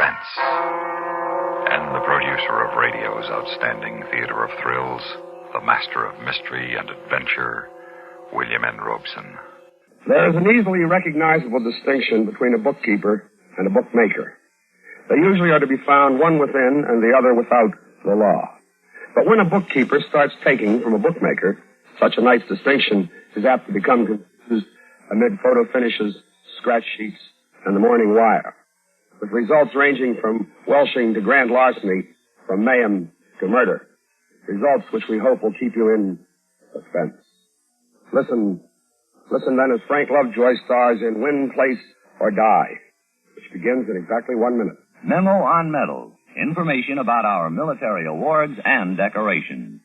Suspense. And the producer of radio's outstanding theater of thrills, the master of mystery and adventure, William N. Robeson. There is an easily recognizable distinction between a bookkeeper and a bookmaker. They usually are to be found one within and the other without the law. But when a bookkeeper starts taking from a bookmaker, such a nice distinction is apt to become confused amid photo finishes, scratch sheets, and the morning wire, with results ranging from welshing to grand larceny, from mayhem to murder. Results which we hope will keep you in suspense. Listen then as Frank Lovejoy stars in Win, Place, or Die, which begins in exactly 1 minute. Memo on Medals. Information about our military awards and decorations.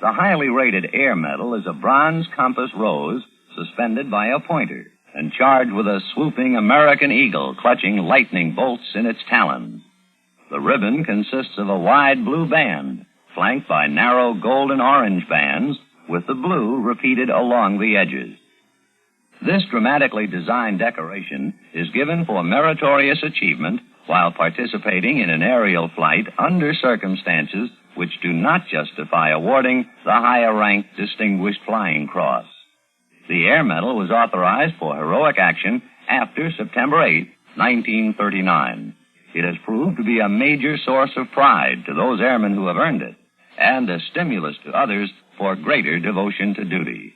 The highly rated Air Medal is a bronze compass rose suspended by a pointer and charged with a swooping American eagle clutching lightning bolts in its talons. The ribbon consists of a wide blue band flanked by narrow gold and orange bands with the blue repeated along the edges. This dramatically designed decoration is given for meritorious achievement while participating in an aerial flight under circumstances which do not justify awarding the higher-ranked Distinguished Flying Cross. The Air Medal was authorized for heroic action after September 8, 1939. It has proved to be a major source of pride to those airmen who have earned it, and a stimulus to others for greater devotion to duty.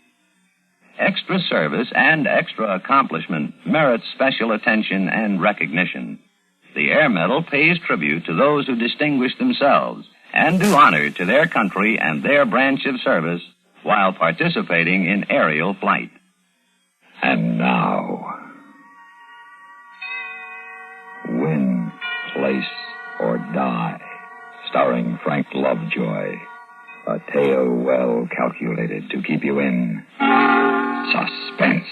Extra service and extra accomplishment merit special attention and recognition. The Air Medal pays tribute to those who distinguish themselves and do honor to their country and their branch of service while participating in aerial flight. And now, Win, Place, or Die, starring Frank Lovejoy. A tale well calculated to keep you in suspense.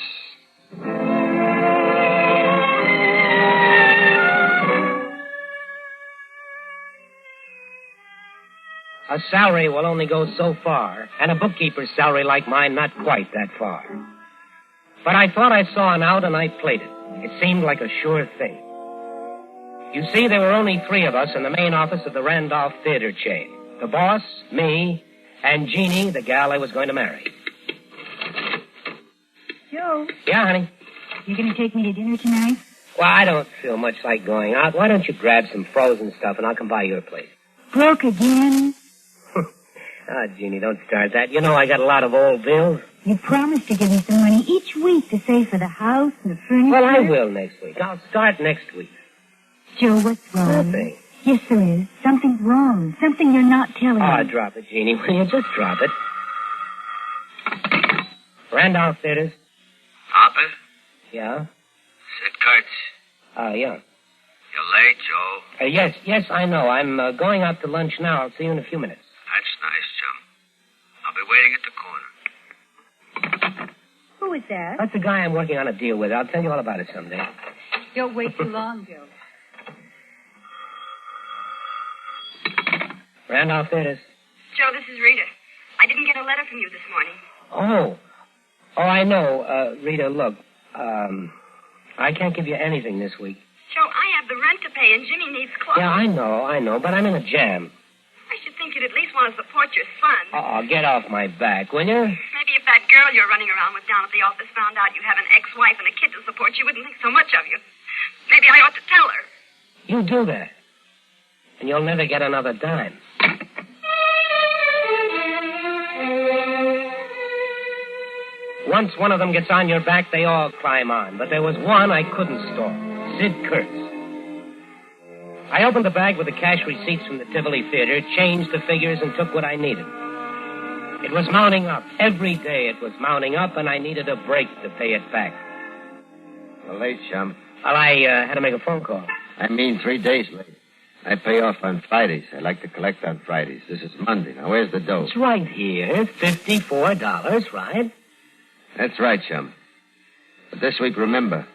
A salary will only go so far, and a bookkeeper's salary like mine not quite that far. But I thought I saw an out, and I played it. It seemed like a sure thing. You see, there were only 3 of us in the main office of the Randolph Theater chain. The boss, me, and Jeannie, the gal I was going to marry. Joe. Yeah, honey? You going to take me to dinner tonight? Well, I don't feel much like going out. Why don't you grab some frozen stuff, and I'll come by your place? Broke again? Jeannie, don't start that. You know I got a lot of old bills. You promised to give me some money each week to save for the house and the furniture. Well, I will next week. I'll start next week. Joe, what's wrong? Nothing. Yes, there is. Something's wrong. Something you're not telling me. Drop it, Jeannie. Will you just drop it? Randolph Theaters. Papa? Yeah? Sid Kurtz. Yeah. You're late, Joe. Yes, I know. I'm going out to lunch now. I'll see you in a few minutes. That's nice, chum. I'll be waiting at the corner. Who is that? That's the guy I'm working on a deal with. I'll tell you all about it someday. Don't wait too long, Joe. Randolph Theaters. Joe, this is Rita. I didn't get a letter from you this morning. Oh, I know. Rita, look. I can't give you anything this week. Joe, I have the rent to pay and Jimmy needs clothes. Yeah, I know, but I'm in a jam. I should think you'd at least want to support your son. Oh, get off my back, will you? Maybe if that girl you're running around with down at the office found out you have an ex-wife and a kid to support, she wouldn't think so much of you. Maybe I ought to tell her. You do that, and you'll never get another dime. Once one of them gets on your back, they all climb on. But there was one I couldn't stop. Sid Kurtz. I opened the bag with the cash receipts from the Tivoli Theater, changed the figures, and took what I needed. It was mounting up. Every day it was mounting up, and I needed a break to pay it back. Well, late, chum. Well, I had to make a phone call. I mean 3 days late. I pay off on Fridays. I like to collect on Fridays. This is Monday. Now, where's the dough? It's right here. $54, right? That's right, chum. But this week, remember,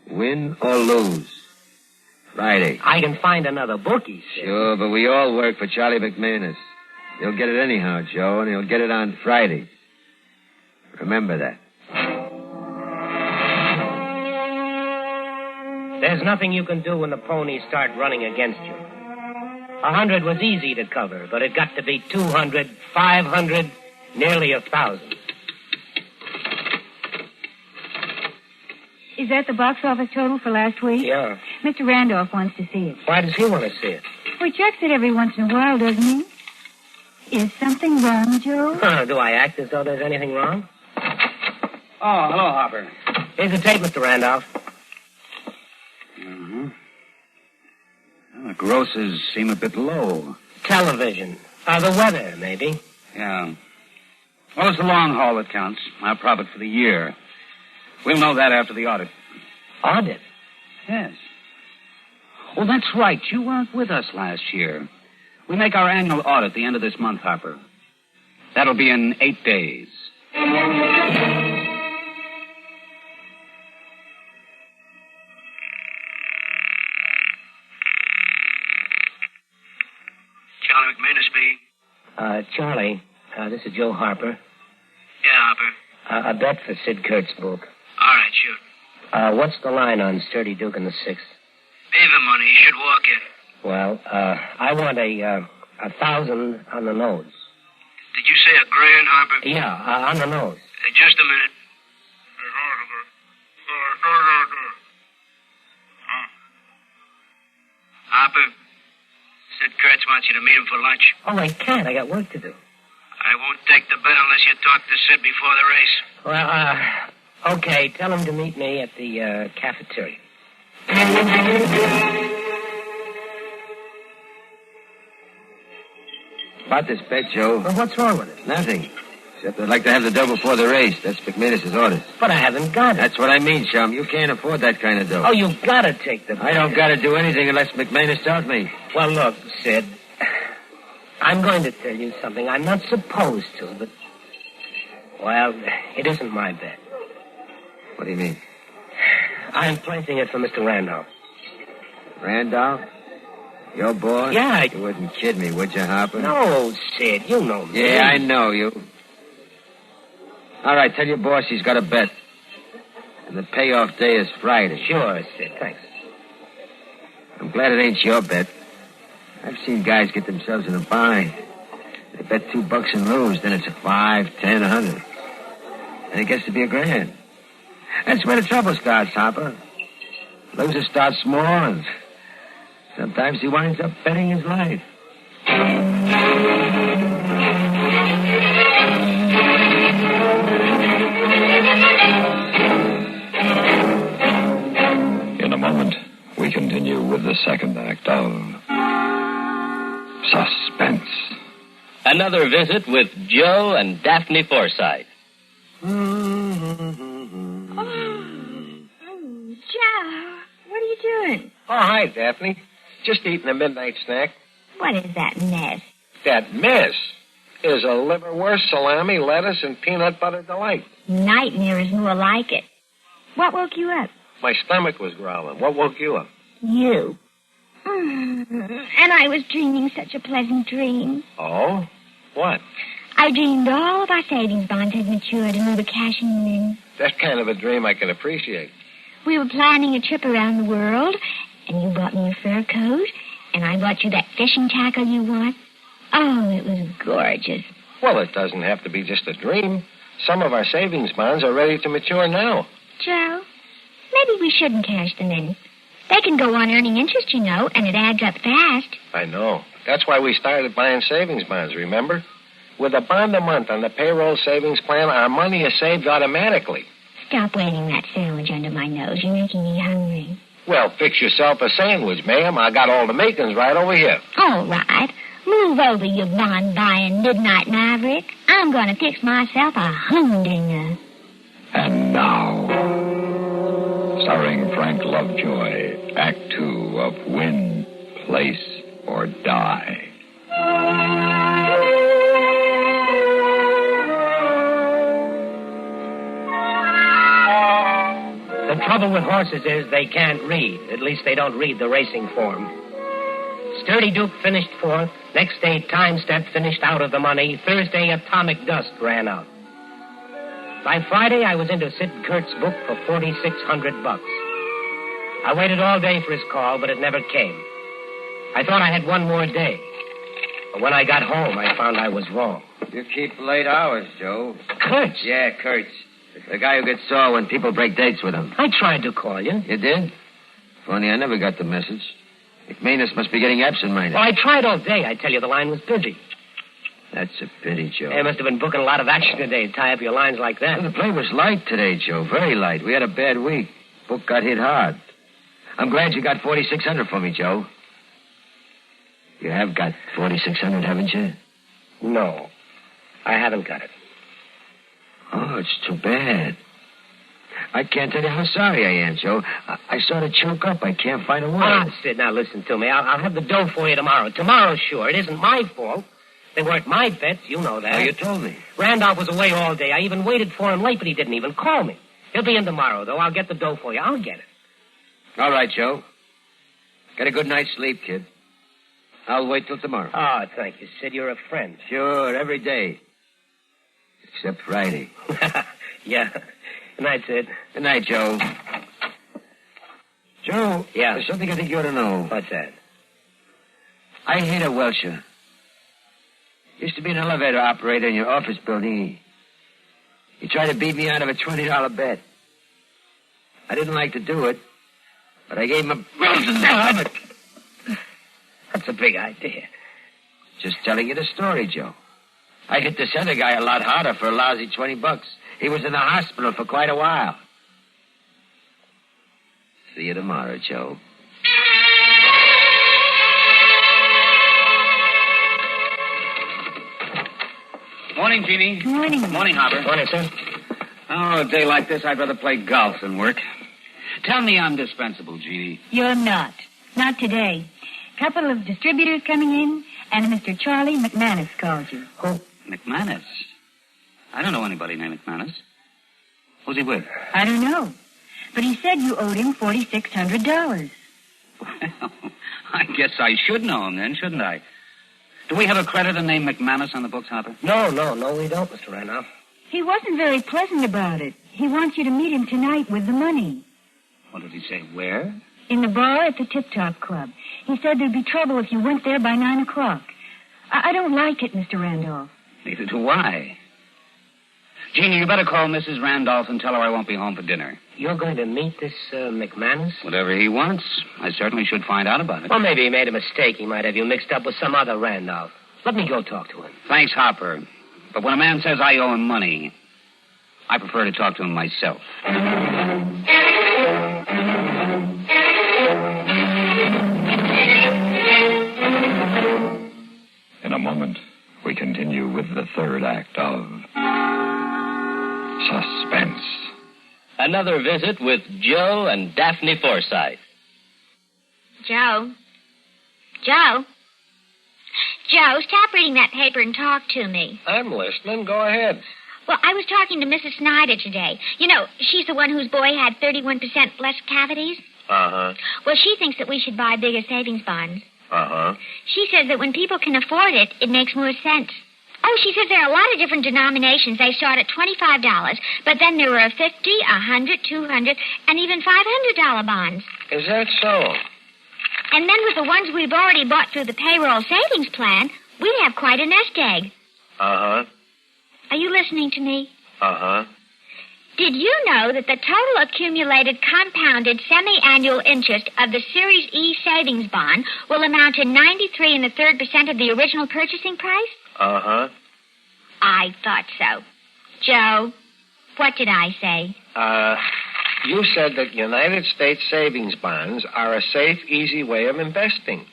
win or lose. Friday. I can find another bookie, Sid. Sure, but we all work for Charlie McManus. He'll get it anyhow, Joe, and he'll get it on Friday. Remember that. There's nothing you can do when the ponies start running against you. 100 was easy to cover, but it got to be 200, 500, nearly 1,000. Is that the box office total for last week? Yeah. Mr. Randolph wants to see it. Why does he want to see it? Well, he checks it every once in a while, doesn't he? Is something wrong, Joe? Do I act as though there's anything wrong? Oh, hello, Hopper. Here's the tape, Mr. Randolph. Mm-hmm. Well, the grosses seem a bit low. Television. The weather, maybe. Yeah. Well, it's the long haul that counts. Our profit for the year. We'll know that after the audit. Audit? Yes. Oh, that's right. You weren't with us last year. We make our annual audit at the end of this month, Hopper. That'll be in 8 days. Charlie McManus speaking. Charlie, this is Joe Harper. Yeah, Hopper. A bet for Sid Kurt's book. All right, shoot. What's the line on Sturdy Duke and the Six? Even money. You should walk it. Well, I want 1,000 on the nose. Did you say $1,000, Harper? Yeah, on the nose. Just a minute. Harper, Sid Kurtz wants you to meet him for lunch. Oh, I can't. I got work to do. I won't take the bet unless you talk to Sid before the race. Well, okay. Tell him to meet me at the cafeteria. About this bet, Joe. Well, what's wrong with it? Nothing. Except I'd like to have the dough before the race. That's McManus' orders. But I haven't got it. That's what I mean, chum. You can't afford that kind of dough. Oh, you gotta take the bet. I don't gotta do anything unless McManus tells me. Well, look, Sid. I'm going to tell you something I'm not supposed to, but... Well, it isn't my bet. What do you mean? I'm placing it for Mr. Randolph. Randolph? Your boy? Yeah. You wouldn't kid me, would you, Harper? No, Sid, you know me. Yeah, I know you. All right, tell your boss he's got a bet. And the payoff day is Friday. Sure, Sid, thanks. I'm glad it ain't your bet. I've seen guys get themselves in a bind. They bet $2 and lose, then it's a 5, 10, 100. And it gets to be $1,000. That's where the trouble starts, Harper. Loser starts small, and sometimes he winds up betting his life. In a moment, we continue with the second act of Suspense. Another visit with Joe and Daphne Forsythe. Joe, what are you doing? Oh, hi, Daphne. Just eating a midnight snack. What is that mess? That mess is a liverwurst, salami, lettuce, and peanut butter delight. Nightmare is more like it. What woke you up? My stomach was growling. What woke you up? You. And I was dreaming such a pleasant dream. Oh? What? I dreamed all of our savings bonds had matured and we were cashing them in. That kind of a dream I can appreciate. We were planning a trip around the world, and you bought me a fur coat, and I bought you that fishing tackle you want. Oh, it was gorgeous. Well, it doesn't have to be just a dream. Some of our savings bonds are ready to mature now. Joe, maybe we shouldn't cash them in. They can go on earning interest, you know, and it adds up fast. I know. That's why we started buying savings bonds, remember? With a bond a month on the payroll savings plan, our money is saved automatically. Stop waving that sandwich under my nose. You're making me hungry. Well, fix yourself a sandwich, ma'am. I got all the makings right over here. All right. Move over, you bond-buying midnight maverick. I'm going to fix myself a humdinger. And now, starring Frank Lovejoy, Act 2 of Win, Place, or Die. The trouble with horses is they can't read. At least they don't read the racing form. Sturdy Duke finished fourth. Next day, Time Step finished out of the money. Thursday, Atomic Dust ran out. By Friday, I was into Sid Kurt's book for $4,600. I waited all day for his call, but it never came. I thought I had one more day. But when I got home, I found I was wrong. You keep late hours, Joe. Kurtz? Yeah, Kurtz. The guy who gets sore when people break dates with him. I tried to call you. You did? Funny, I never got the message. McManus must be getting absent-minded. Well, I tried all day. I tell you, the line was busy. That's a pity, Joe. They must have been booking a lot of action today to tie up your lines like that. Well, the play was light today, Joe. Very light. We had a bad week. Book got hit hard. I'm glad you got 4,600 for me, Joe. You have got 4,600, haven't you? No, I haven't got it. Oh, it's too bad. I can't tell you how sorry I am, Joe. I sort of choke up. I can't find a word. Ah, Sid, now listen to me. I'll have the dough for you tomorrow. Tomorrow, sure. It isn't my fault. They weren't my bets. You know that. Oh, you told me. Randolph was away all day. I even waited for him late, but he didn't even call me. He'll be in tomorrow, though. I'll get the dough for you. I'll get it. All right, Joe. Get a good night's sleep, kid. I'll wait till tomorrow. Oh, thank you, Sid. You're a friend. Sure, every day. Except Friday. Yeah. Good night, Sid. Good night, Joe. Joe. Yeah? There's something I think you ought to know. What's that? I hate a Welcher. Used to be an elevator operator in your office building. He tried to beat me out of a $20 bet. I didn't like to do it, but I gave him a... That's a big idea. Just telling you the story, Joe. I hit this other guy a lot harder for a lousy $20. He was in the hospital for quite a while. See you tomorrow, Joe. Morning, Jeannie. Morning. Morning, Hopper. Morning, sir. Oh, a day like this, I'd rather play golf than work. Tell me I'm dispensable, Jeannie. You're not. Not today. Couple of distributors coming in, and Mr. Charlie McManus called you. Oh, McManus? I don't know anybody named McManus. Who's he with? I don't know. But he said you owed him $4,600. Well, I guess I should know him then, shouldn't I? Do we have a creditor named McManus on the books, Hopper? No, we don't, Mr. Randolph. He wasn't very pleasant about it. He wants you to meet him tonight with the money. What did he say? Where? In the bar at the Tip Top Club. He said there'd be trouble if you went there by 9 o'clock. I don't like it, Mr. Randolph. Neither do I. Jeannie, you better call Mrs. Randolph and tell her I won't be home for dinner. You're going to meet this McManus? Whatever he wants, I certainly should find out about it. Well, maybe he made a mistake. He might have you mixed up with some other Randolph. Let me go talk to him. Thanks, Hopper. But when a man says I owe him money, I prefer to talk to him myself. In a moment, we continue with the third act of Suspense. Another visit with Joe and Daphne Forsythe. Joe? Joe, stop reading that paper and talk to me. I'm listening. Go ahead. Well, I was talking to Mrs. Snyder today. You know, she's the one whose boy had 31% less cavities. Uh-huh. Well, she thinks that we should buy bigger savings bonds. Uh-huh. She says that when people can afford it, it makes more sense. Oh, she says there are a lot of different denominations. They start at $25, but then there are $50, $100, $200, and even $500 bonds. Is that so? And then with the ones we've already bought through the payroll savings plan, we have quite a nest egg. Uh-huh. Are you listening to me? Uh-huh. Did you know that the total accumulated compounded semi-annual interest of the Series E savings bond will amount to 93 1/3% of the original purchasing price? Uh-huh. I thought so. Joe, what did I say? You said that United States savings bonds are a safe, easy way of investing.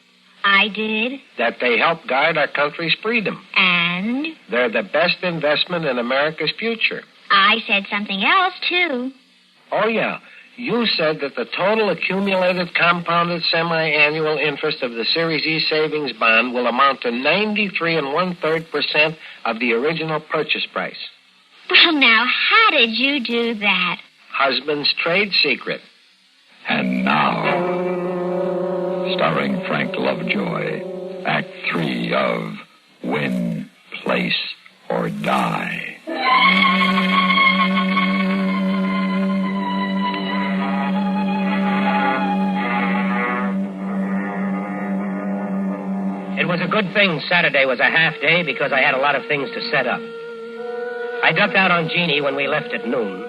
I did. That they help guard our country's freedom. And? They're the best investment in America's future. I said something else, too. Oh, yeah. You said that the total accumulated compounded semi-annual interest of the Series E savings bond will amount to 93 1/3% of the original purchase price. Well, now, how did you do that? Husband's trade secret. And now, starring Frank Lovejoy, Act 3 of Win, Place, or Die. was a good thing Saturday was a half day because I had a lot of things to set up. I ducked out on Jeannie when we left at noon.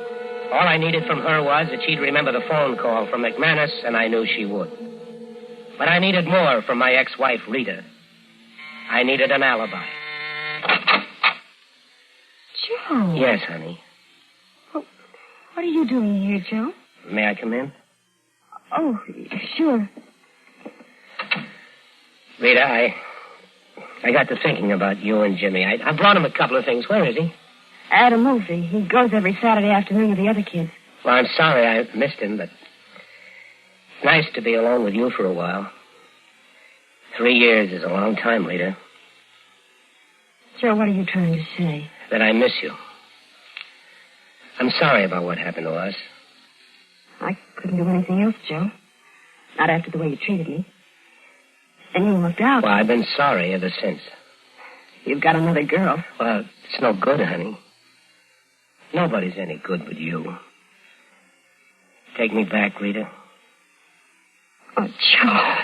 All I needed from her was that she'd remember the phone call from McManus, and I knew she would. But I needed more from my ex-wife, Rita. I needed an alibi. Joe. Yes, honey. Well, what are you doing here, Joe? May I come in? Oh, sure. Rita, I got to thinking about you and Jimmy. I brought him a couple of things. Where is he? At a movie. He goes every Saturday afternoon with the other kids. Well, I'm sorry I missed him, but it's nice to be alone with you for a while. 3 years is a long time, Rita. Joe, what are you trying to say? That I miss you. I'm sorry about what happened to us. I couldn't do anything else, Joe. Not after the way you treated me. And you looked out. Well, I've been sorry ever since. You've got another girl. Well, it's no good, honey. Nobody's any good but you. Take me back, Rita. Oh, Joe.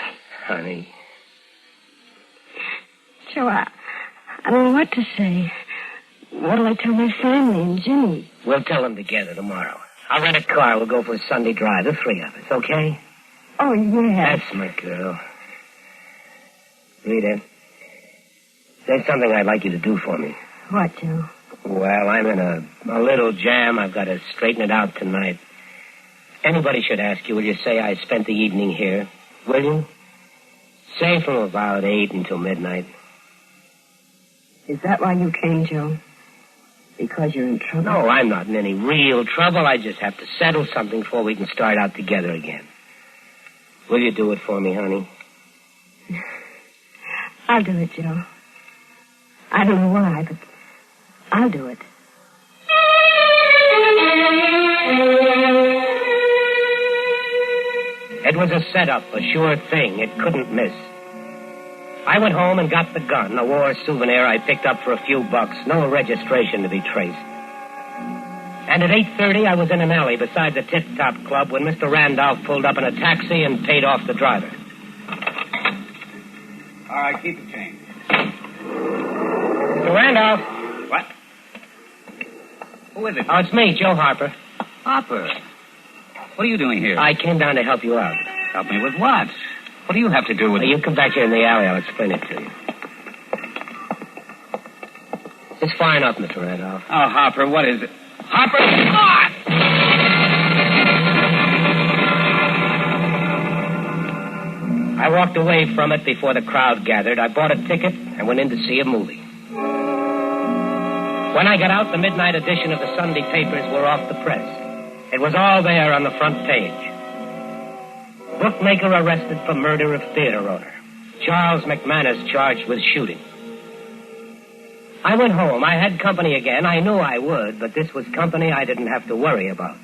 Honey. Joe, I don't know what to say. What'll I tell my family and Jimmy? We'll tell them together tomorrow. I'll rent a car. We'll go for a Sunday drive, the three of us, okay? Oh, yeah. That's my girl. Rita, there's something I'd like you to do for me. What, Joe? Well, I'm in a little jam. I've got to straighten it out tonight. Anybody should ask you, will you say I spent the evening here? Will you? Say from about 8 until midnight. Is that why you came, Joe? Because you're in trouble? No, I'm not in any real trouble. I just have to settle something before we can start out together again. Will you do it for me, honey? I'll do it, Joe. I don't know why, but I'll do it. It was a setup, a sure thing. It couldn't miss. I went home and got the gun, a war souvenir I picked up for a few bucks. No registration to be traced. And at 8:30, I was in an alley beside the Tip Top Club when Mr. Randolph pulled up in a taxi and paid off the driver. All right, keep the change. Mr. Randolph. What? Who is it? Oh, it's me, Joe Harper. Hopper. What are you doing here? I came down to help you out. Help me with what? What do you have to do with it? You come back here in the alley. I'll explain it to you. It's far enough, Mr. Randolph. Oh, Hopper, what is it? Hopper! Ah! I walked away from it before the crowd gathered. I bought a ticket and went in to see a movie. When I got out, the midnight edition of the Sunday papers were off the press. It was all there on the front page. Bookmaker arrested for murder of theater owner. Charles McManus charged with shooting. I went home. I had company again. I knew I would, but this was company I didn't have to worry about.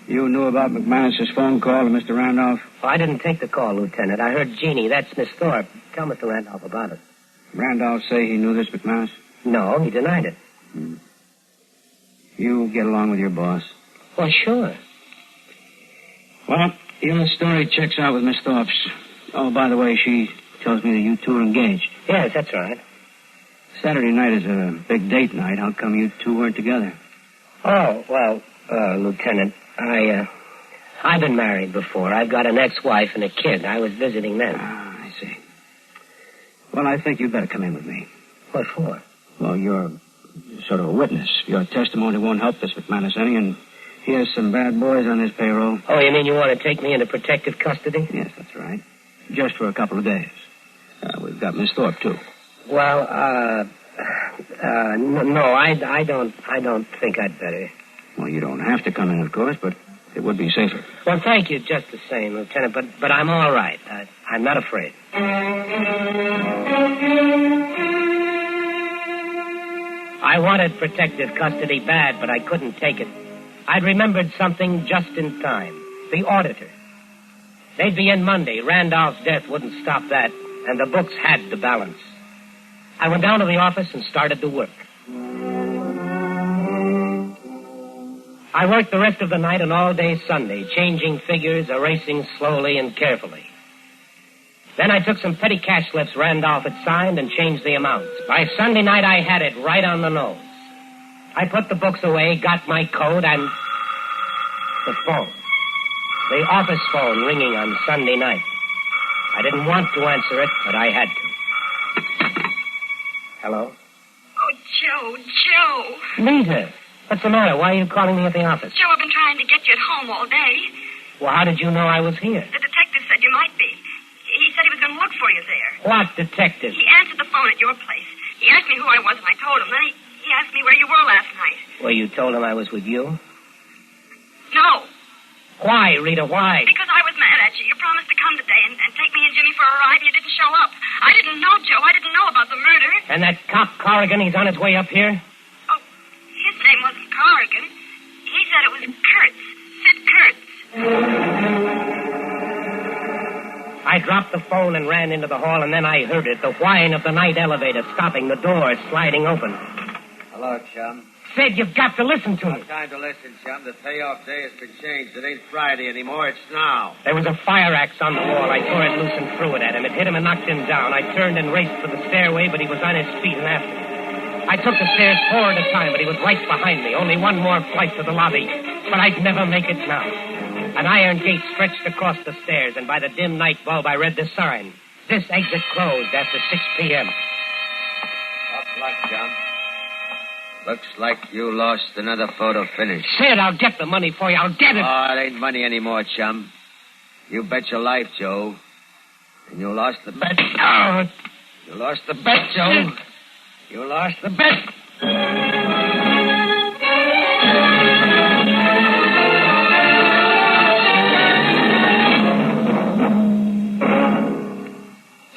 You knew about McManus's phone call to Mr. Randolph? Oh, I didn't take the call, Lieutenant. I heard Jeannie. That's Miss Thorpe. Tell Mr. Randolph about it. Randolph say he knew this McManus? No, he denied it. You get along with your boss? Well, sure. Well, your story checks out with Miss Thorpe's. Oh, by the way, she tells me that you two are engaged. Yes, that's right. Saturday night is a big date night. How come you two weren't together? Oh, well, Lieutenant, I've been married before. I've got an ex-wife and a kid. I was visiting them. Ah, I see. Well, I think you'd better come in with me. What for? Well, you're sort of a witness. Your testimony won't help this McManus any, and he has some bad boys on his payroll. Oh, you mean you want to take me into protective custody? Yes, that's right. Just for a couple of days. We've got Miss Thorpe, too. Well, no, I don't think I'd better. Well, you don't have to come in, of course, but it would be safer. Well, thank you just the same, Lieutenant, but I'm all right. I'm not afraid. I wanted protective custody bad, but I couldn't take it. I'd remembered something just in time. The auditor. They'd be in Monday. Randolph's death wouldn't stop that, and the books had to balance. I went down to the office and started to work. I worked the rest of the night and all day Sunday, changing figures, erasing slowly and carefully. Then I took some petty cash slips Randolph had signed and changed the amounts. By Sunday night, I had it right on the nose. I put the books away, got my coat, and the phone. The office phone ringing on Sunday night. I didn't want to answer it, but I had to. Hello? Oh, Joe. Nita, what's the matter? Why are you calling me at the office? Joe, I've been trying to get you at home all day. Well, how did you know I was here? The detective said you might be. He said he was going to look for you there. What detective? He answered the phone at your place. He asked me who I was, and I told him. Then he asked me where you were last night. Well, you told him I was with you? No. Why, Rita, why? Because I was mad at you. You promised to come today and take me and Jimmy for a ride, and you didn't show up. I didn't know, Joe. I didn't know about the murder. And that cop Corrigan, he's on his way up here? Oh, his name wasn't Corrigan. He said it was Kurtz. Sid Kurtz. I dropped the phone and ran into the hall, and then I heard it, the whine of the night elevator stopping, the door sliding open. Hello, chum. Sid, you've got to listen to me. No time to listen, chum. The payoff day has been changed. It ain't Friday anymore. It's now. There was a fire axe on the wall. I tore it loose and threw it at him. It hit him and knocked him down. I turned and raced for the stairway, but he was on his feet and after me. I took the stairs 4 at a time, but he was right behind me. Only one more flight to the lobby. But I'd never make it now. An iron gate stretched across the stairs, and by the dim night bulb, I read the sign. This exit closed after 6 p.m. Tough luck, chum. Looks like you lost another photo finish. Sid, I'll get the money for you. I'll get it. Oh, it ain't money anymore, chum. You bet your life, Joe. And you lost the bet. Oh. You lost the bet, Joe. You lost the bet.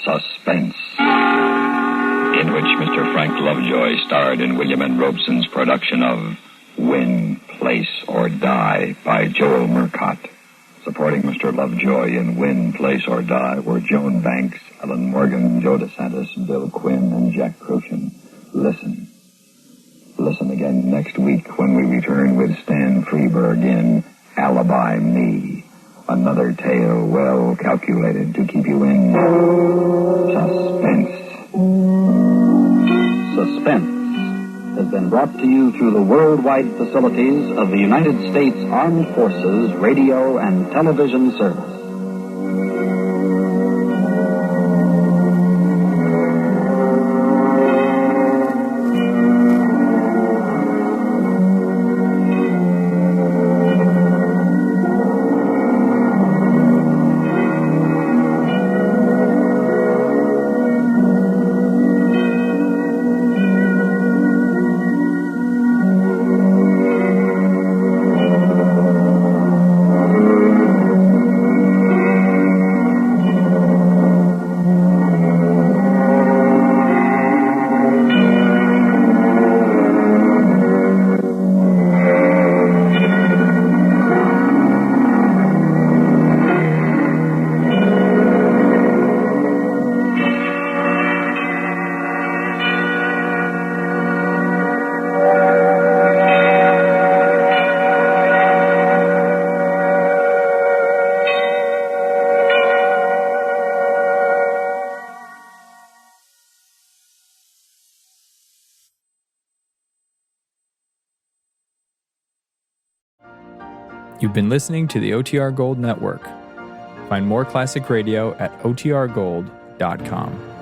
Suspense, in which Mr. Frank Lovejoy starred in William N. Robeson's production of Win, Place, or Die by Joel Murcott. Supporting Mr. Lovejoy in Win, Place, or Die were Joan Banks, Ellen Morgan, Joe DeSantis, Bill Quinn, and Jack Crucian. Listen. Listen again next week when we return with Stan Freberg in Alibi Me. Another tale well calculated to keep you in suspense. Suspense has been brought to you through the worldwide facilities of the United States Armed Forces Radio and Television Service. You've been listening to the OTR Gold Network. Find more classic radio at otrgold.com.